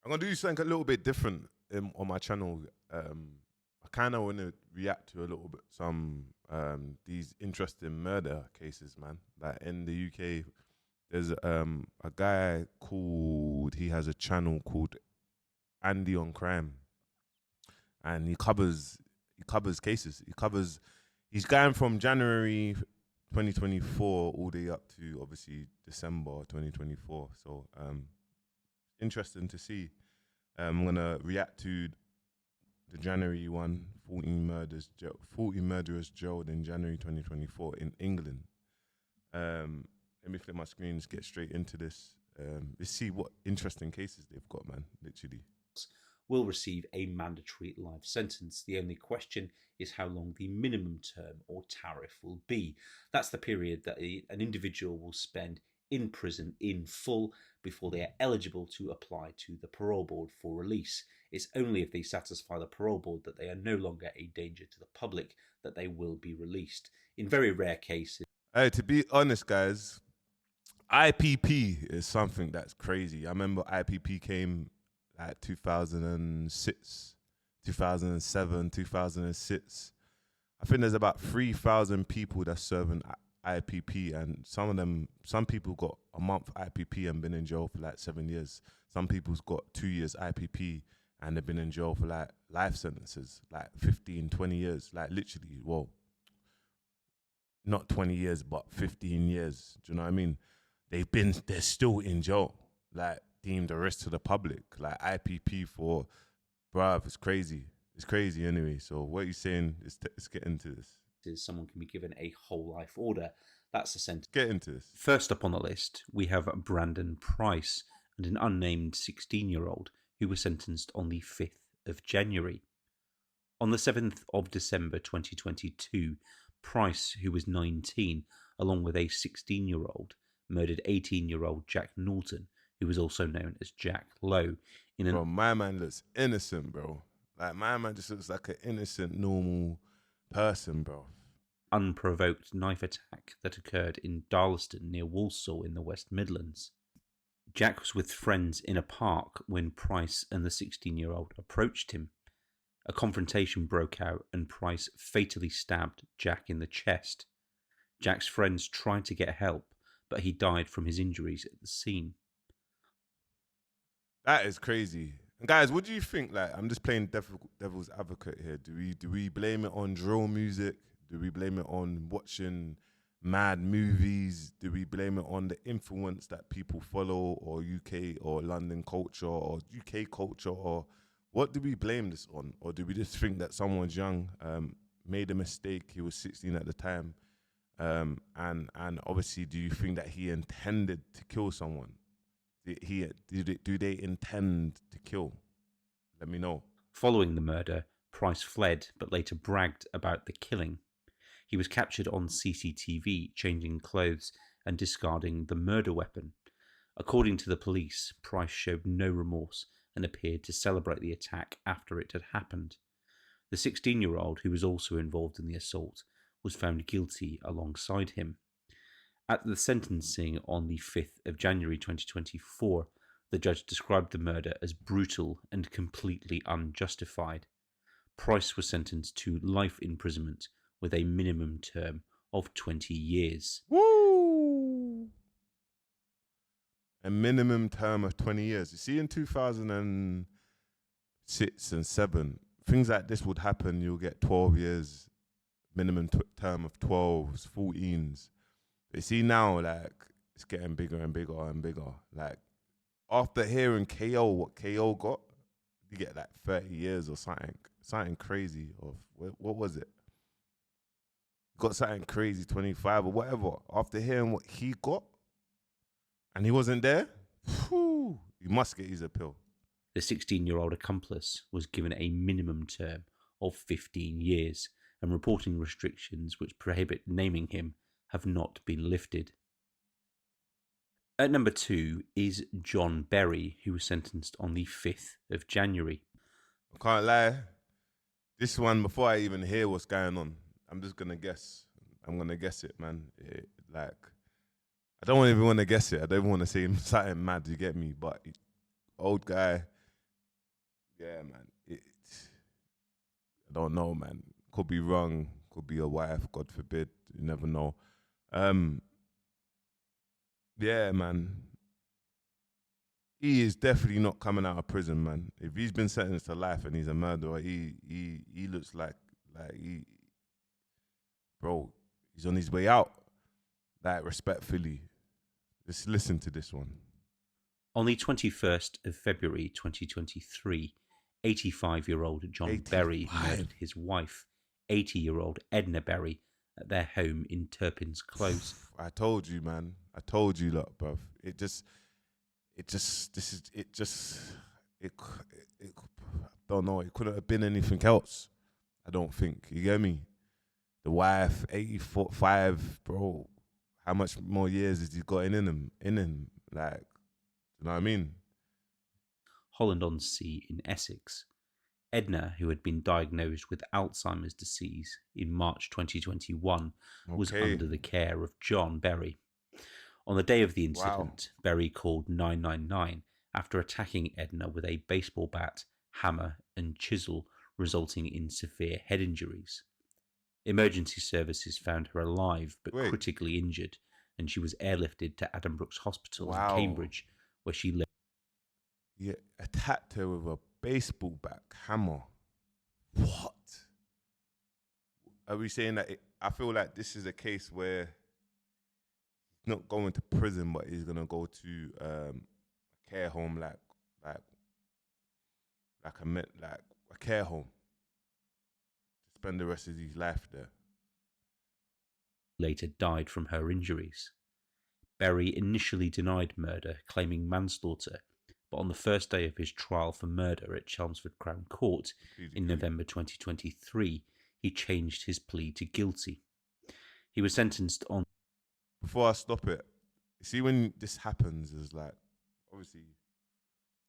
I'm gonna do something a little bit different on my channel. I kind of want to react to a little bit some these interesting murder cases, man. Like in the UK, there's a guy called. He has a channel called Andy on Crime, and he covers cases. He's going from January 2024 all the way up to obviously December 2024. So interesting to see. I'm gonna react to the January one, 40 murderers jailed in January 2024 in England. Let me flip my screen, just get straight into this. Let's see what interesting cases they've got, man. Literally. Will receive a mandatory life sentence. The only question is how long the minimum term or tariff will be. That's the period that an individual will spend in prison in full before they are eligible to apply to the parole board for release. It's only if they satisfy the parole board that they are no longer a danger to the public that they will be released. In very rare cases. Hey, to be honest, guys, IPP is something that's crazy. I remember IPP came like 2006, 2007, 2006. I think there's about 3,000 people that's serving IPP, and some people got a month IPP and been in jail for like 7 years. Some people's got 2 years IPP and they've been in jail for like life sentences, like 15, 20 years, like literally, well, not 20 years, but 15 years. Do you know what I mean? They're still in jail, like deemed a risk to the public, like IPP for, bruv, it's crazy. It's crazy anyway. So what are you saying? Let's get into this. Someone can be given a whole life order. That's the sentence. Get into this. First up on the list, we have Brandon Price and an unnamed 16-year-old who was sentenced on the 5th of January. On the 7th of December 2022, Price, who was 19, along with a 16-year-old, murdered 18-year-old Jack Norton, who was also known as Jack Lowe. Bro, my man looks innocent, bro. Like, my man just looks like an innocent, normal person, bro. Unprovoked knife attack that occurred in Darlaston near Walsall in the West Midlands. Jack was with friends in a park when Price and the 16-year-old approached him. A confrontation broke out and Price fatally stabbed Jack in the chest. Jack's friends tried to get help, but he died from his injuries at the scene. That is crazy. And guys, what do you think? Like, I'm just playing devil's advocate here. Do we blame it on drill music? Do we blame it on watching mad movies? Do we blame it on the influence that people follow, or UK or London culture or UK culture, or what do we blame this on? Or do we just think that someone's young, made a mistake, he was 16 at the time, and obviously, do you think that he intended to kill someone? Do they intend to kill? Let me know. Following the murder, Price fled but later bragged about the killing. He was captured on CCTV changing clothes and discarding the murder weapon. According to the police, Price showed no remorse and appeared to celebrate the attack after it had happened. The 16-year-old, who was also involved in the assault, was found guilty alongside him. At the sentencing on the 5th of January 2024, the judge described the murder as brutal and completely unjustified. Price was sentenced to life imprisonment with a minimum term of 20 years. Woo! A minimum term of 20 years. You see, in 2006 and 7, things like this would happen. You'll get 12 years, minimum term of 12s, 14s. But you see now, like, it's getting bigger and bigger and bigger. Like, after hearing KO, what KO got, you get like 30 years or something crazy. Of what was it? Got something crazy, 25 or whatever. After hearing what he got, and he wasn't there, whew, you must get his appeal. The 16-year-old accomplice was given a minimum term of 15 years, and reporting restrictions which prohibit naming him have not been lifted. At number 2 is John Berry, who was sentenced on the 5th of January. I can't lie. This one, before I even hear what's going on, I'm just going to guess. I'm going to guess it, man. I don't even want to guess it. I don't even want to say something mad, you get me? But old guy, Yeah, man. I don't know, man. Could be wrong. Could be a wife. God forbid. You never know. Um, yeah, man. He is definitely not coming out of prison, man. If he's been sentenced to life and he's a murderer, he looks like he, bro, he's on his way out. Like respectfully, just listen to this one. On the 21st of February 2023, 85-year-old John Berry 85. murdered his wife, 80-year-old Edna Berry, at their home in Turpin's Close. I told you, man. I told you, look, bruv. This is, it just, it, I don't know. It couldn't have been anything else. I don't think. You get me? The wife, 85, bro. How much more years has he got in him? Like, you know what I mean? Holland-on-Sea in Essex. Edna, who had been diagnosed with Alzheimer's disease in March 2021, was Okay. under the care of John Berry. On the day of the Wow. incident, Berry called 999 after attacking Edna with a baseball bat, hammer, and chisel, resulting in severe head injuries. Emergency services found her alive but Wait. critically injured, and she was airlifted to Addenbrooke's Hospital in Wow. Cambridge, where she lived. He attacked her with a baseball bat hammer. What? Are we saying that? I feel like this is a case where he's not going to prison, but he's gonna go to a care home, like like a care home, to spend the rest of his life there. Later died from her injuries. Berry initially denied murder, claiming manslaughter, but on the first day of his trial for murder at Chelmsford Crown Court in November 2023, he changed his plea to guilty. He was sentenced on. Before I stop it, see when this happens, is like obviously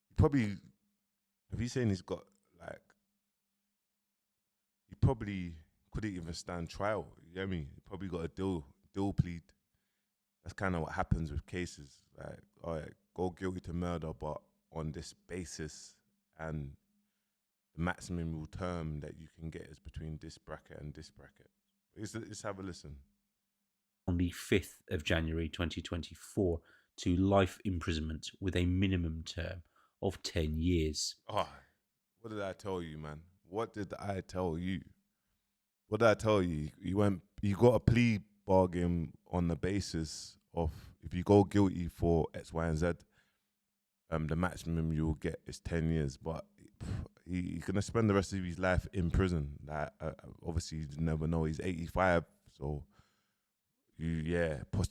he probably if he's saying he's got like he probably couldn't even stand trial. You get me? He probably got a deal plead. That's kind of what happens with cases. Like, all right, go guilty to murder, but on this basis, and the maximum term that you can get is between this bracket and this bracket. Let's have a listen. On the 5th of January 2024 to life imprisonment with a minimum term of 10 years. Oh, what did I tell you, man? What did I tell you? What did I tell you? You got a plea bargain on the basis of if you go guilty for X, Y, and Z, the maximum you will get is 10 years. But he's gonna spend the rest of his life in prison. Like, obviously, you never know. He's 85, so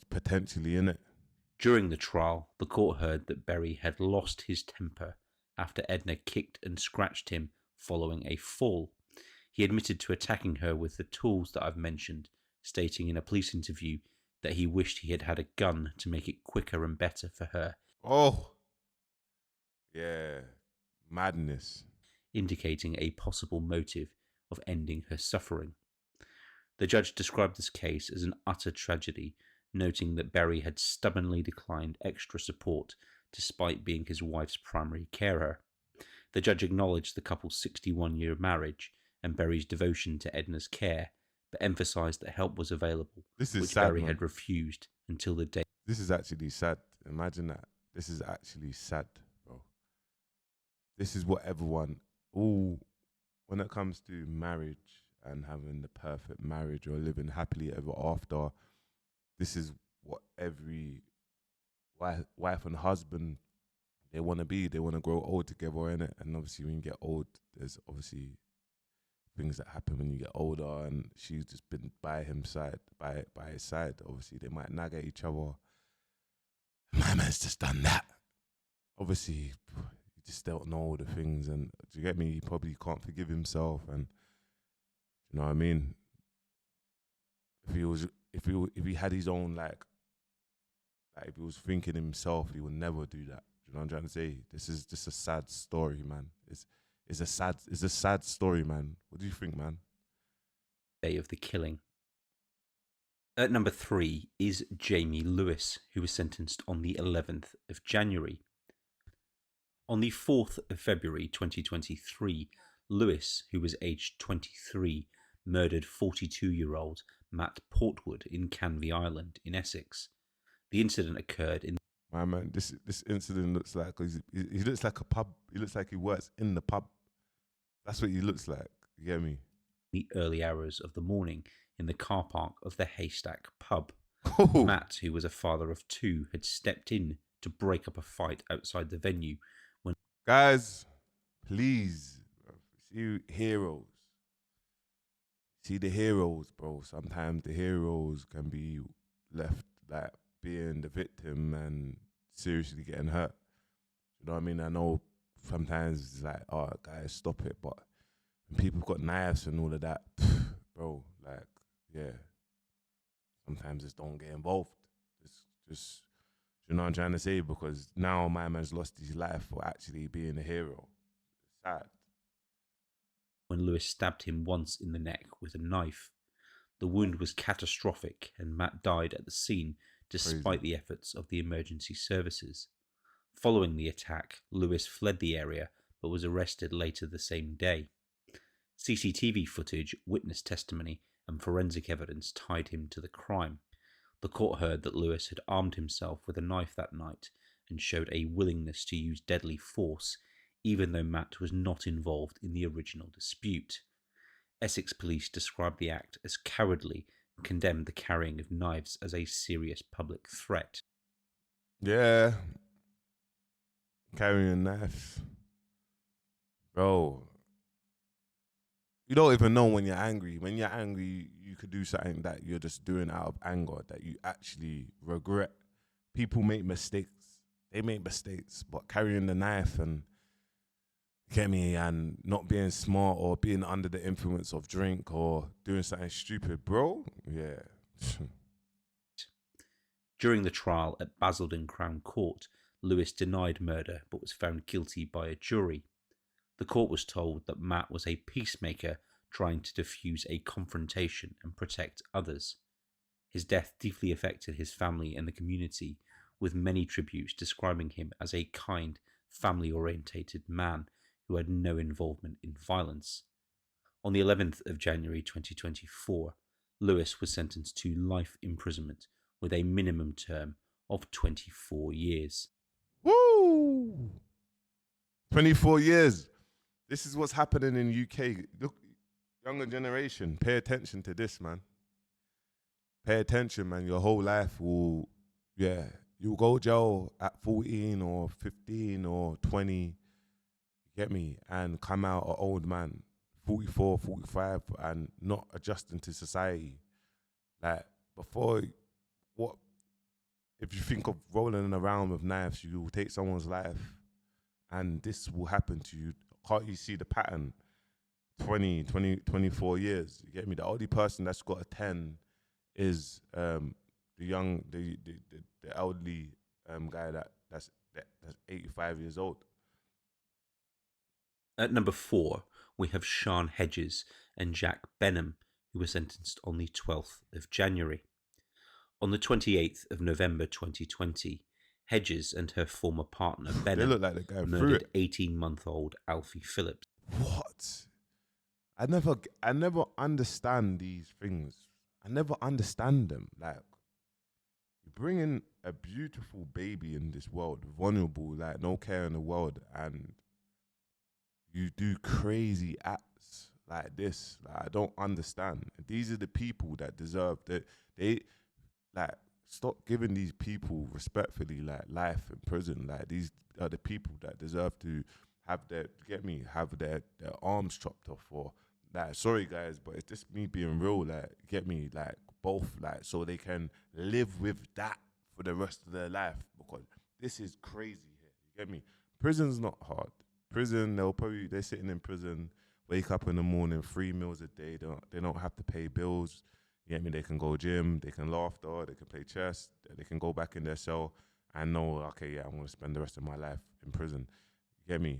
potentially in it. During the trial, the court heard that Berry had lost his temper after Edna kicked and scratched him following a fall. He admitted to attacking her with the tools that I've mentioned, stating in a police interview that he wished he had had a gun to make it quicker and better for her. Oh, yeah, madness. Indicating a possible motive of ending her suffering. The judge described this case as an utter tragedy, noting that Berry had stubbornly declined extra support despite being his wife's primary carer. The judge acknowledged the couple's 61-year marriage and Berry's devotion to Edna's care, but emphasised that help was available, This is which sad, Berry man. had refused until the day. This is actually sad. Imagine that. This is actually sad, bro. This is what everyone, all, when it comes to marriage and having the perfect marriage or living happily ever after, this is what every wife and husband they want to be. They want to grow old together, in it. And obviously, when you get old, there's obviously things that happen when you get older. And she's just been by by his side. Obviously, they might nag at each other. My man's just done that. Obviously, you just don't know all the things, and do you get me? He probably can't forgive himself, and you know what I mean. If he had his own like if he was thinking himself, he would never do that. Do you know what I'm trying to say? This is just a sad story, man. It's a sad story, man. What do you think, man? Day of the killing. At number 3 is Jamie Lewis, who was sentenced on the 11th of January. On the 4th of February 2023, Lewis, who was aged 23, murdered 42-year-old Matt Portwood in Canvey Island in Essex. The incident occurred in My man, this incident looks like he looks like a pub. He looks like he works in the pub. That's what he looks like. You get me? the early hours of the morning in the car park of the Haystack pub. Oh, Matt, who was a father of two, had stepped in to break up a fight outside the venue when guys, please, bro, see heroes. See the heroes, bro. Sometimes the heroes can be left like being the victim and seriously getting hurt. You know what I mean? I know sometimes it's like, oh, guys, stop it. But when people got knives and all of that, bro, like, yeah, sometimes just don't get involved. Just, you know what I'm trying to say? Because now my man's lost his life for actually being a hero. Sad. Lewis stabbed him once in the neck with a knife. The wound was catastrophic and Matt died at the scene despite the efforts of the emergency services. Following the attack, Lewis fled the area but was arrested later the same day. CCTV footage, witness testimony, and forensic evidence tied him to the crime. The court heard that Lewis had armed himself with a knife that night and showed a willingness to use deadly force, even though Matt was not involved in the original dispute. Essex police described the act as cowardly and condemned the carrying of knives as a serious public threat. Yeah. Carrying knives. Bro. You don't even know when you're angry. When you're angry, you could do something that you're just doing out of anger that you actually regret. People make mistakes. They make mistakes. But carrying the knife and get me and not being smart or being under the influence of drink or doing something stupid, bro. Yeah. During the trial at Basildon Crown Court, Lewis denied murder but was found guilty by a jury. The court was told that Matt was a peacemaker trying to defuse a confrontation and protect others. His death deeply affected his family and the community, with many tributes describing him as a kind, family-orientated man who had no involvement in violence. On the 11th of January 2024, Lewis was sentenced to life imprisonment with a minimum term of 24 years. Woo! 24 years. This is what's happening in UK. Look, younger generation, pay attention to this, man. Pay attention, man. Your whole life will, you'll go jail at 14 or 15 or 20, get me, and come out an old man, 44, 45, and not adjusting to society. Like, before, what, if you think of rolling around with knives, you will take someone's life, and this will happen to you. Can't you see the pattern? 24 years. You get me? The only person that's got a 10 is the elderly guy that's 85 years old. At number 4, we have Sean Hedges and Jack Benham, who were sentenced on the 12th of January. On the 28th of November 2020, Hedges and her former partner Benham look like they're going murdered 18-month-old Alfie Phillips. What? I never understand these things. I never understand them. Like, you bring in a beautiful baby in this world, vulnerable, like no care in the world, and you do crazy acts like this. Like, I don't understand. These are the people that deserve that. They like stop giving these people respectfully like life in prison. Like, these are the people that deserve to have their arms chopped off. Or like, sorry guys, but it's just me being real. Like, get me, like both, like, so they can live with that for the rest of their life, because this is crazy here. You get me? Prison's not hard. Prison, they're sitting in prison, wake up in the morning, 3 meals a day. They don't have to pay bills. You get me? They can go gym, they can laughter, they can play chess, they can go back in their cell and know, okay, yeah, I'm going to spend the rest of my life in prison. You get me?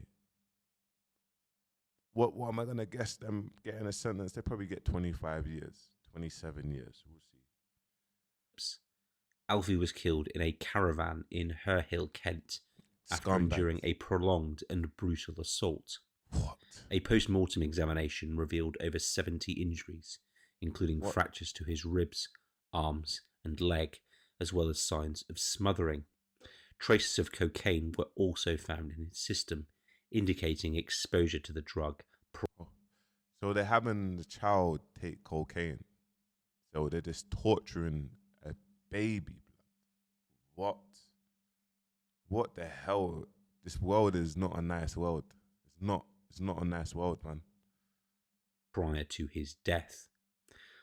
What am I going to guess them getting a sentence? They probably get 25 years, 27 years. We'll see. Alfie was killed in a caravan in Her Hill, Kent. after Scumbags. enduring a prolonged and brutal assault. What? A post-mortem examination revealed over 70 injuries, including What? fractures to his ribs, arms, and leg, as well as signs of smothering. Traces of cocaine were also found in his system, indicating exposure to the drug. So they're having the child take cocaine. So they're just torturing a baby. What? What the hell? This world is not a nice world. It's not. It's not a nice world, man. Prior to his death,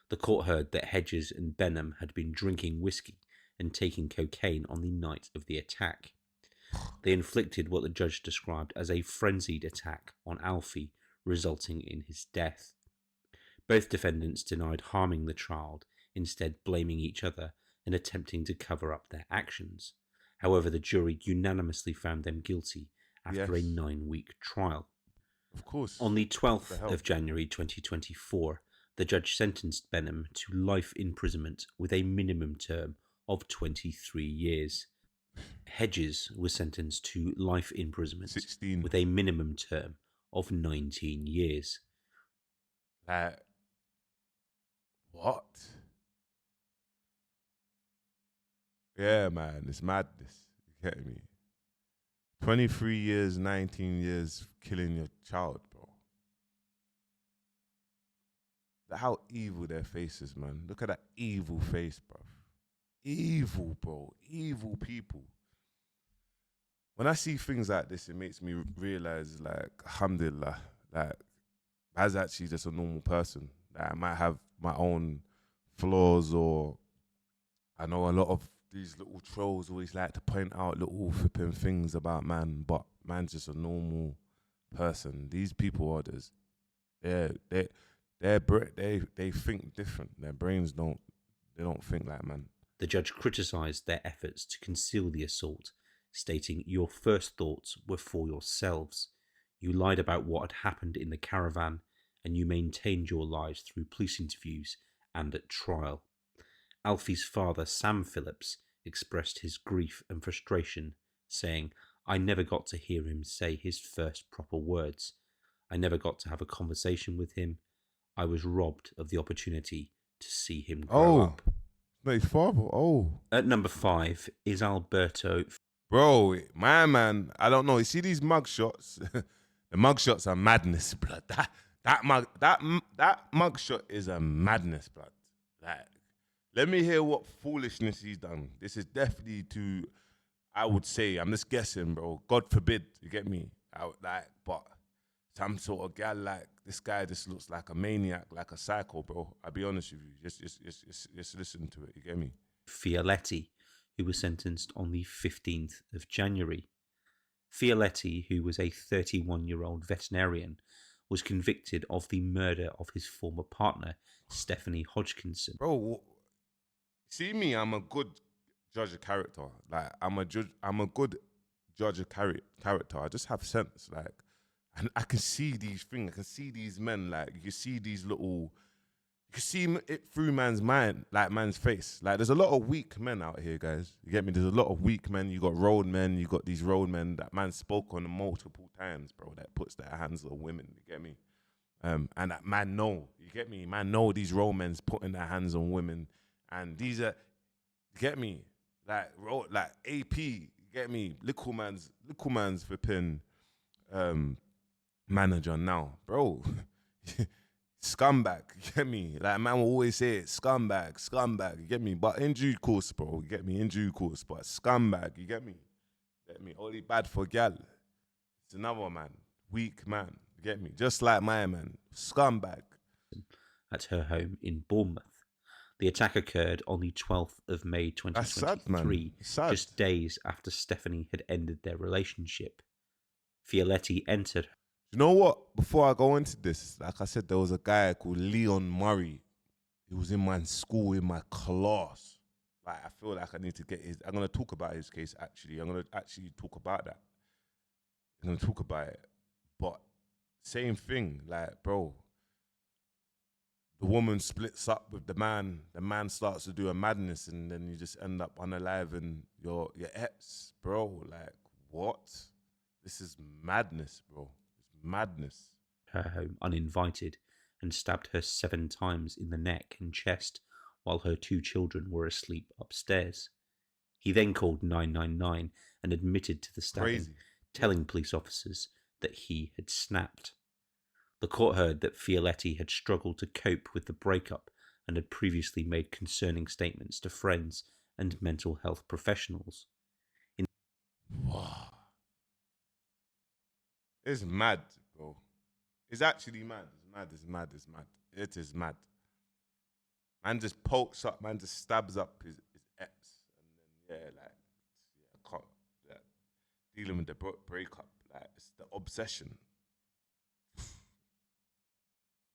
the court heard that Hedges and Benham had been drinking whiskey and taking cocaine on the night of the attack. They inflicted what the judge described as a frenzied attack on Alfie, resulting in his death. Both defendants denied harming the child, instead blaming each other and attempting to cover up their actions. However, the jury unanimously found them guilty after a Yes. 9-week trial. Of course. On the What the 12th hell? of January 2024, the judge sentenced Benham to life imprisonment with a minimum term of 23 years. Hedges was sentenced to life imprisonment 16. with a minimum term of 19 years. Like, what? Yeah, man, it's madness. You get me? 23 years, 19 years killing your child, bro. How evil their face is, man. Look at that evil face, bro. Evil, bro. Evil people. When I see things like this, it makes me realize, like, alhamdulillah, like, as actually just a normal person. Like, I might have my own flaws, or I know a lot of these little trolls always like to point out little flipping things about man, but man's just a normal person. These people are just, they think different. Their brains don't think like man. The judge criticised their efforts to conceal the assault, stating, "Your first thoughts were for yourselves. You lied about what had happened in the caravan, and you maintained your lies through police interviews and at trial." Alfie's father, Sam Phillips, expressed his grief and frustration, saying, "I never got to hear him say his first proper words. I never got to have a conversation with him. I was robbed of the opportunity to see him grow up." No, his father. Oh, At number 5 is Alberto. bro, my man. I don't know. You see these mug shots? The mug shots are madness, blood. That mug shot is a madness, blood. Like, let me hear what foolishness he's done. This is definitely too. I would say, I'm just guessing, bro. God forbid, you get me? But some sort of guy like this guy just looks like a maniac, like a psycho, bro. I'll be honest with you. Just listen to it. You get me? Filetti, who was sentenced on the 15th of January. Filetti, who was a 31-year-old veterinarian, was convicted of the murder of his former partner, Stephanie Hodgkinson. Bro, see me, I'm a good judge of character. Like, I'm a good judge of character. I just have sense. Like, and I can see these things. I can see these men. Like, you can see these little. You can see it through man's mind, like man's face. Like, there's a lot of weak men out here, guys. You get me? There's a lot of weak men. You got road men. You got these road men that man spoke on multiple times, bro. That puts their hands on women. You get me? And that man know. You get me? Man know these road men's putting their hands on women, and these are. You get me? Like AP. You get me? Little man's flipping manager now, bro. Scumbag, you get me? Like, man will always say it, scumbag, you get me? But in due course, bro, you get me? In due course, but scumbag, you get me? Get me? Only bad for gal. It's another man, weak man, you get me? Just like my man, scumbag. At her home in Bournemouth. The attack occurred on the 12th of May 2023, That's sad, man. Sad. just days after Stephanie had ended their relationship. Filetti entered. You know what? Before I go into this, like I said, there was a guy called Leon Murray. He was in my school, in my class. Like, I feel like I need to get his. I'm gonna talk about his case. Actually, I'm gonna actually talk about that. I'm gonna talk about it. But same thing, like, bro. The woman splits up with the man. The man starts to do a madness, and then you just end up unaliving your ex, bro. Like, What? This is madness, bro. It's madness. Her home uninvited and stabbed her 7 times in the neck and chest while her 2 children were asleep upstairs. He then called 999 and admitted to the stabbing, Crazy. telling police officers that he had snapped. The court heard that Filetti had struggled to cope with the breakup and had previously made concerning statements to friends and mental health professionals. Wow. It's mad, bro. It's actually mad. It's mad. It's mad. It's mad. It is mad. Man just pokes up. Man just stabs up his ex, and then I can't. Yeah, dealing with the breakup, like it's the obsession.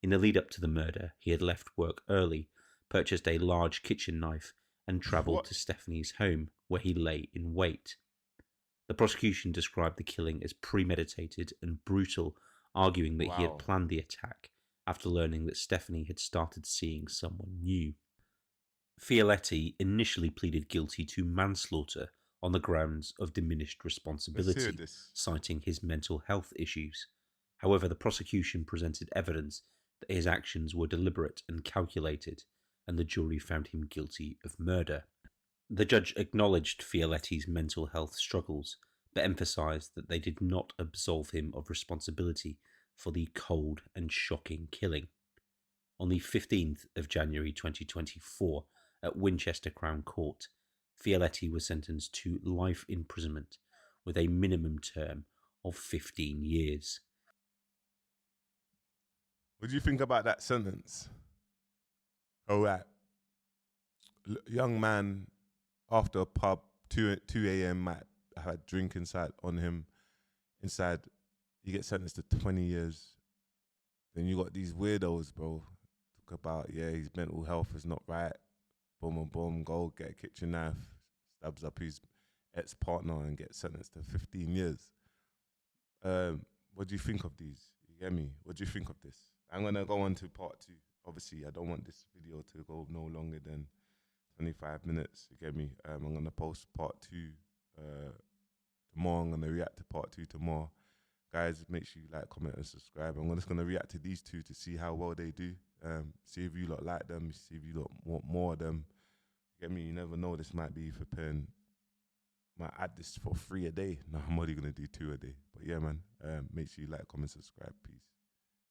In the lead up to the murder, he had left work early, purchased a large kitchen knife, and travelled What? to Stephanie's home, where he lay in wait. The prosecution described the killing as premeditated and brutal, arguing that he Wow. had planned the attack after learning that Stephanie had started seeing someone new. Filetti initially pleaded guilty to manslaughter on the grounds of diminished Let's hear responsibility, this. citing his mental health issues. However, the prosecution presented evidence that his actions were deliberate and calculated, and the jury found him guilty of murder. The judge acknowledged Fialetti's mental health struggles, but emphasised that they did not absolve him of responsibility for the cold and shocking killing. On the 15th of January 2024, at Winchester Crown Court, Filetti was sentenced to life imprisonment with a minimum term of 15 years. What do you think about that sentence? All right. Young man, after a pub, 2 a.m. might have a drink inside on him. Inside, he gets sentenced to 20 years. Then you got these weirdos, bro. Talk about, yeah, his mental health is not right. Boom, boom, boom, go get a kitchen knife, stabs up his ex-partner and gets sentenced to 15 years. What do you think of these? You get me? What do you think of this? I'm going to go on to part 2. Obviously, I don't want this video to go no longer than 25 minutes. You get me? I'm going to post part 2 tomorrow. I'm going to react to part 2 tomorrow. Guys, make sure you like, comment, and subscribe. I'm just going to react to these 2 to see how well they do. See if you lot like them. See if you lot want more of them. You get me? You never know. This might be for paying. Might add this for free a day. No, I'm only going to do 2 a day. But yeah, man. Make sure you like, comment, subscribe. Peace.